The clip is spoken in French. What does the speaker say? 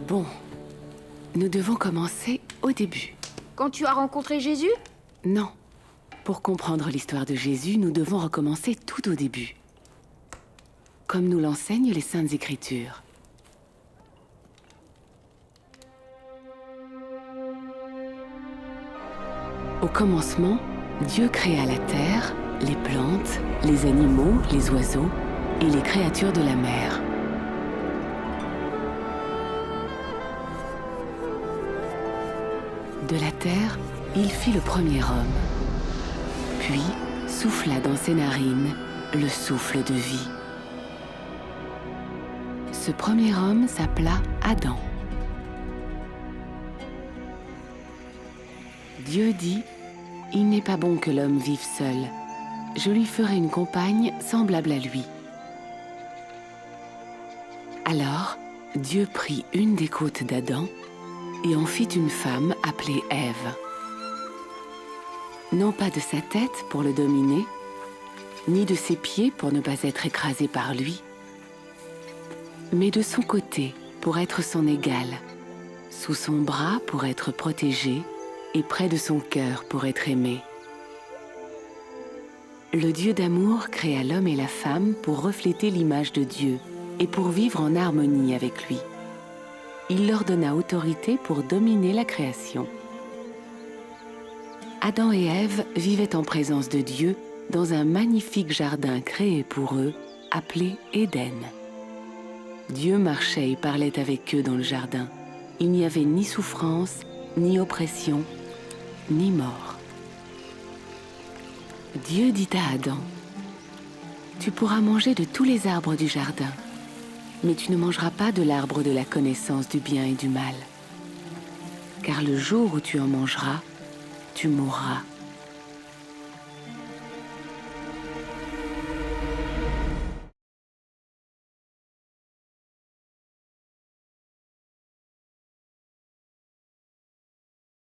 Bon, nous devons commencer au début. Quand tu as rencontré Jésus? Non. Pour comprendre l'histoire de Jésus, nous devons recommencer tout au début. Comme nous l'enseignent les Saintes Écritures. Au commencement, Dieu créa la terre, les plantes, les animaux, les oiseaux et les créatures de la mer. De la terre, il fit le premier homme, puis souffla dans ses narines le souffle de vie. Ce premier homme s'appela Adam. Dieu dit, « Il n'est pas bon que l'homme vive seul. Je lui ferai une compagne semblable à lui. » Alors, Dieu prit une des côtes d'Adam et en fit une femme appelée Ève. Non pas de sa tête pour le dominer, ni de ses pieds pour ne pas être écrasé par lui, mais de son côté pour être son égal, sous son bras pour être protégé et près de son cœur pour être aimé. Le Dieu d'amour créa l'homme et la femme pour refléter l'image de Dieu et pour vivre en harmonie avec lui. Il leur donna autorité pour dominer la création. Adam et Ève vivaient en présence de Dieu dans un magnifique jardin créé pour eux, appelé Éden. Dieu marchait et parlait avec eux dans le jardin. Il n'y avait ni souffrance, ni oppression, ni mort. Dieu dit à Adam, « Tu pourras manger de tous les arbres du jardin, mais tu ne mangeras pas de l'arbre de la connaissance du bien et du mal. Car le jour où tu en mangeras, tu mourras.